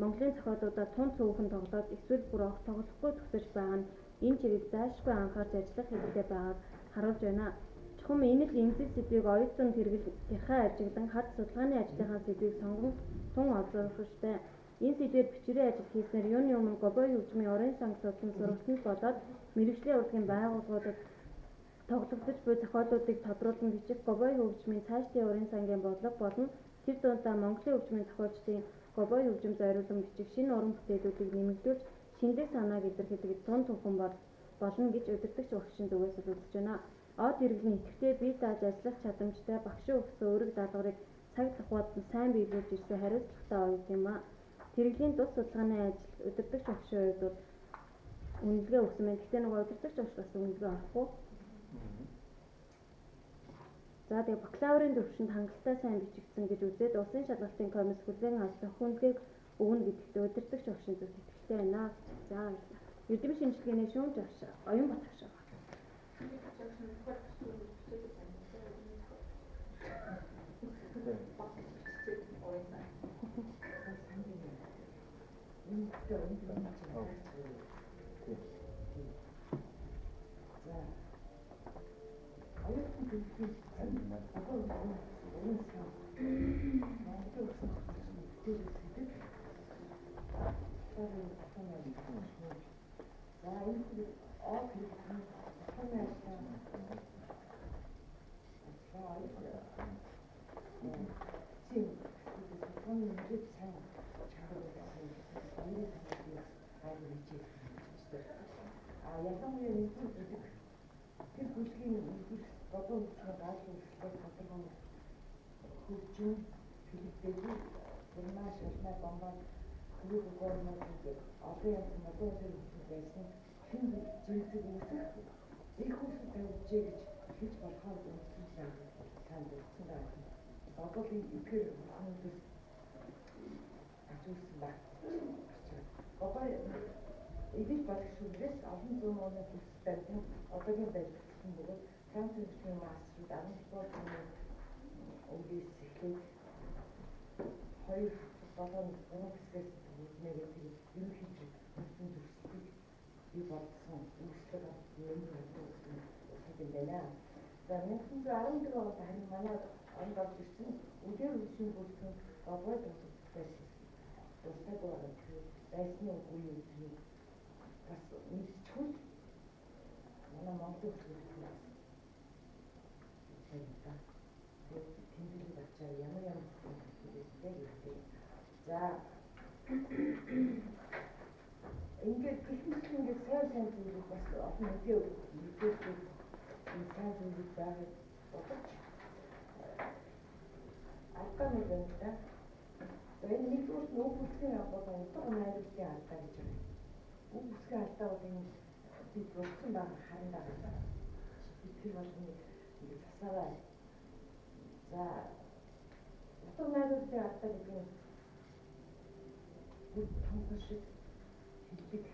Монголын зохиолуудаа тун цөөхөн тоглоод эсвэл бүр тоглохгүй төгсөж байгаа нь энэ чигийг зайлшгүй анхаарч ажиллах хэрэгтэй байгааг харуулж байна. Чухам энэ л эмзэг сэдвийг оюутан тэргэл тэрхээ ажиглан харц судалгааны ажлынхаа сэдвийг сонгон тун олзуурхажээ. Энэ сэдвээр бичвэрийн ажил хийснээр юуны өмнө Гобой хөгжмийн уран санг судлан сургалтанд болоод мэргэжлийн урлагийн байгууллагуудад тоглогдож буй зохиолуудыг тодруулан бичих Гобой хөгжмийн цаашдын уран сангийн бодлого болон тэр дундаа Монголын хөгжмийн зохиолчдын Гобой хөгжим зориулан бичих шинэ уран бүтээлүүдийг нэмэгдүүлж шинэлэг санааг илэрхийлэх тун цөөхөн болно гэж удирдагч багшийн зүгээс үзэж байна. Од хэрэглэн идэвхтэй бие дааж ажиллах чадамжтай багшийн өгсөн үүрэг даалгаврыг цаг тухайд нь сайн биелүүлж ирсэн хариуцлагатай оюут юм а. Тэрэглийн тус судалгааны ажил удирдагч багшийн хувьд бол үнэлгээ өгсөн байна. Гэхдээ нөгөө удирдагч багш бас үнэлгээ авахгүй. За тэгээ бакалаврын төвшөнд хангалттай сайн бичигдсэн гэж үзээд улсын шалгалтын комисс хүлээн авч хүндлэгийг өгнө гэдэгт удирдагч багшийн зүгт итгэлтэй байна. За эрдэм шинжилгээний шүүмж багш Оюнбат багш. Эдгээр багшуудаас олон зуун оны төсөлтэй одоогийн байдлын бөгөөд Францын хөгжмийн мастерууд 17 оны өнгөөс эхлээд 2-7 хэсгээс нэрээ тэгээд ерөнхийдөө хөгжмийн төсөлтийг бий болгосон үйлчлэг юм гэсэн байна. За 1914 онд харин манай онд орж ирсэн үгээр хөгжмийн бүртгэн Гобой тусалтай тусдаг байгаа байсны үеийн үеийг бас мэдчихвэл манай Монголын хөгжмийн тэмдэглэл ачаар ямар зүйлтэй гэдэг. За ингээд техникийн ингээд сайн зүйлүүд бас олон мэдээ сайн зүйлүүд байгаад боловч алдаа нэг байна та. Энэ нэгдүгээр нь үг бүсгийн болон утга найруулгын алдаа гэж байна. Үг бүсгийн алдаа бол энэ бид бурхан байгаа харин байгаа. Тэр болгоны ингээд засаараа. За утга найруулгын алдаа гэдэг нь бүх томхоо шиг хэлбэг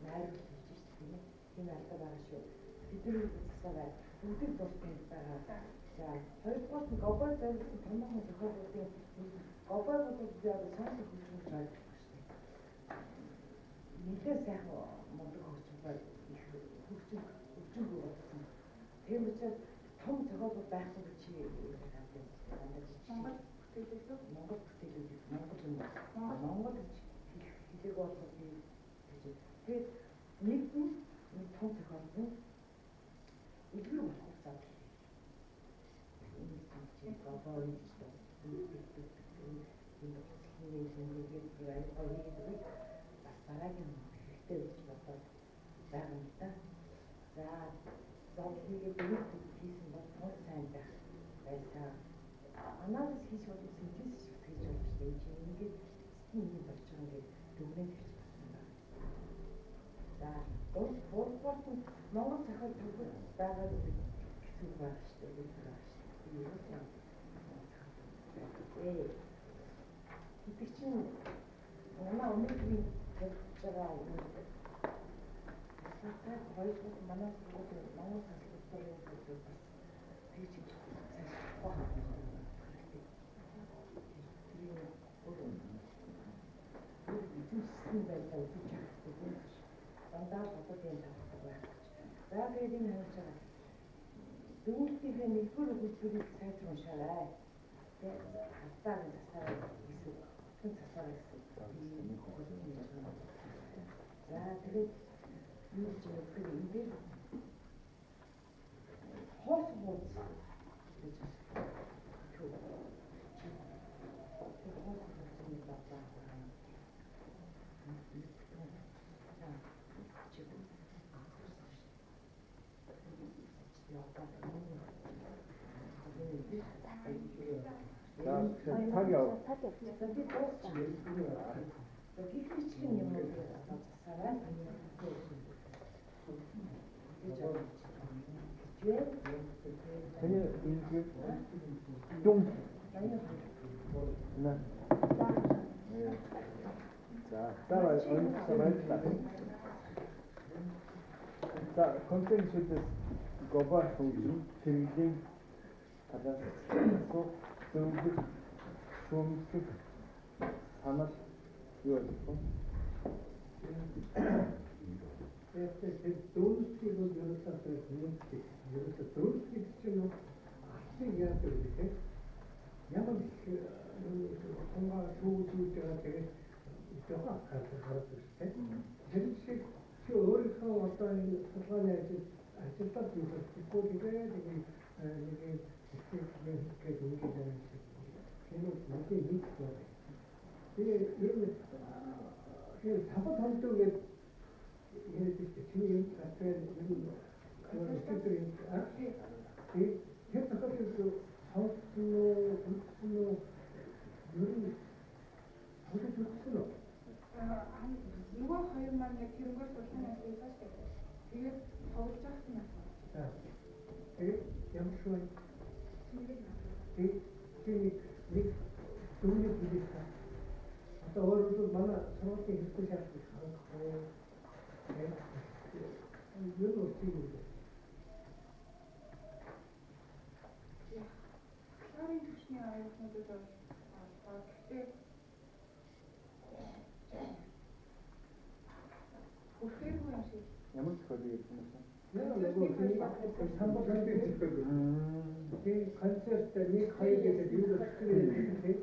найруулж хийж тийм ээ. Энэ алдаа байгаа шүү. Бидний засаараа бүгд дуртай байгаа. За хоёрдугаар нь Гобой зориулсан томоохон зохиолуудын Гобой болоод яг сонирхол хөгжмөж байдаг шүү дээ. Нэлээд сайхан мундаг хөгжмөөр их хөгжим болсон. Тийм учраас том зохиолууд байхгүй гэж Монгол бүтээлүүд Монгол гэж хэлээг болоод тэгээд нэг том зохиолд нь илрүү болох зав. Энэ чинь Гобой гэж бас дараагийн хэрэгтэй гэж бодоод байгаа юм да. За зовлоныг хийсэн бол тун сайн байсан. Анализ хийж болох синтез хийж болох шүү дээ. Энд ингээд систем болж байгаа ингээд дүгнэж хэлж байна. За гуравдугаар нь Монгол зохиол төгөл байгаа гэсэн байна шүү дээ. Гэдэг чинь манай өнөөдрийн тавьж байгаа юм. Та хоёрдугаар манай сургуулийн Монгол санскритын хэлбэр бас тэгж санскрит ирсэн байдлаа үзэж чаддаг юм биш. Дандаа бодод юм тавтай байх гэж. За тэгээд энэ харуулж байгаа дүүлтийнхээ нэгдүгээр хөтөлбөрийг сайжруулж уншаарай. Тэгээд хатаагийн засаар гэсэн хүн засаар гэсэн. За тэгээд юу гэж хэлдэг юм бэ? Хоос хууц гэж байна. 타격. Can you include 용? 네. 자, 따라 말했다. 자, 컨텐츠 거봐 소주 필딩 하다서 소주 솜스 하나 요거 Дөрөвсгийг бол ерөөсөө хүмүүст ерөөсөө дөрөвсгийг чинь ахлыг яадаг вэ те ямар их хонгаа шүүжүүлж байгаа тэгээд жоохон хараад байна те тэр шиг чи өөрийнхөө одоо энэ судалгааны ажилдаа зүйлсгүй тэгээд нэг их ингэж байна тийм үү надад нэг байна тэгээд ер нь тэр сабад хамтдаг гэдэг чиний аппел компьютер хэвээр хавчдаг хавцноо хавцноо юу хавцдаг нөгөө хоёр маань яг тэрнгөр суулганы ажиллаж байгаа. Тэгээд тоглож байгаа юм байна. тэгээд ямар шүү тэгээд нэг дүнний билээ одоо өөрөөр манай сургуулийн хэсэг шаардлагыг хангах юу үгүй. Харин төвчний аюулнуудад бол гэхдээ хүрхээргүй юм шиг. ямар тохиолдол юм бэ? самбар концерт хийдэг. Тэгээд концерт нэг хоёр гэдэг юу гэдэг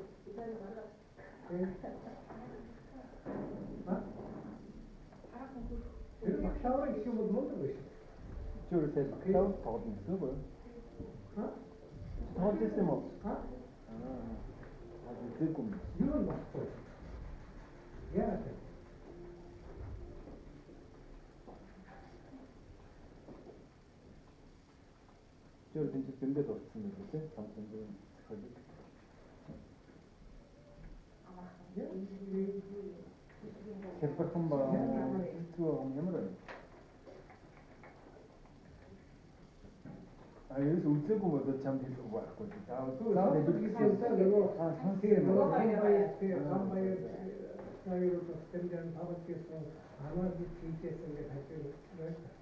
тэр багшаавар гэх юм бол мундаг биш. Чүртэй багтаа тоглоно гэсэн үг үү? тоглосон юм уу? Үзээгүй юм. Юу багтаа? Яа. Чүр тэнцээ зөндөө дурдсан байх үү? Самсан дээр тохиолдол. Хэвхэн ба хэцүү ямар вэ? Аюус үзээгүй бол чамд хэлэх байхгүй. Заавал хэлсэн нөгөө сонсгоо нөгөө хамбай саяг стендэн тавд гэсэн анаа хийжсэн гэж хажууд байна.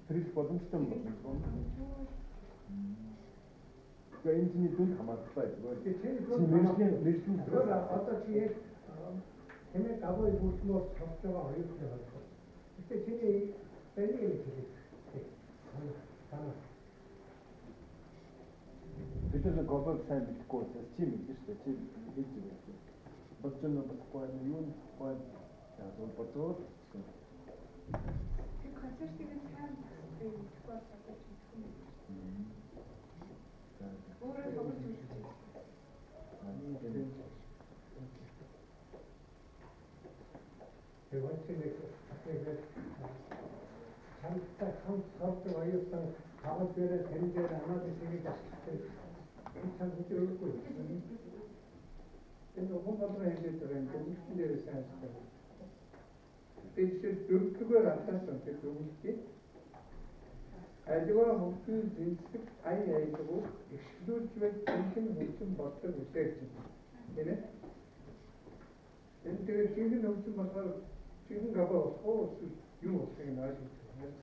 тэрийг боломжтой юм байна. Тэгээ энэ чинь дүн хамаарах байлгүй. Мэргэжлийн одоо чи яг тэмээ даваа бүрснөө сонсож байгаа хоёр хүн байна. Гэтэ чиний баярыг хэлээ. бид нар глобал сайн мэдхгүй учраас чи мэдэн шүү дээ. Чи хэлж байгаа. Бодсон нь бодохгүй юу нэ? Яг бол бодоод Тэр концертыг нь сайн мэдхгүй болчихсон юм. Өөрөө тоглож үзсэн. Тэр 원칙을 잠깐 성적 어이없던 가업별의 뱀들 안아주시기 참 힘들고 있어요. 근데 홍보도 해주더라는 좀 힘들어서 하시더라고요. işte dürtüler atarsan teknolojik ayrıca mümkün cinslik aynı ayrıca bu ekşidürtü ve cinsinin mümkün başka bir şey için. Yani çünkü mümkün başka çünkü gaba o yumuşak nazik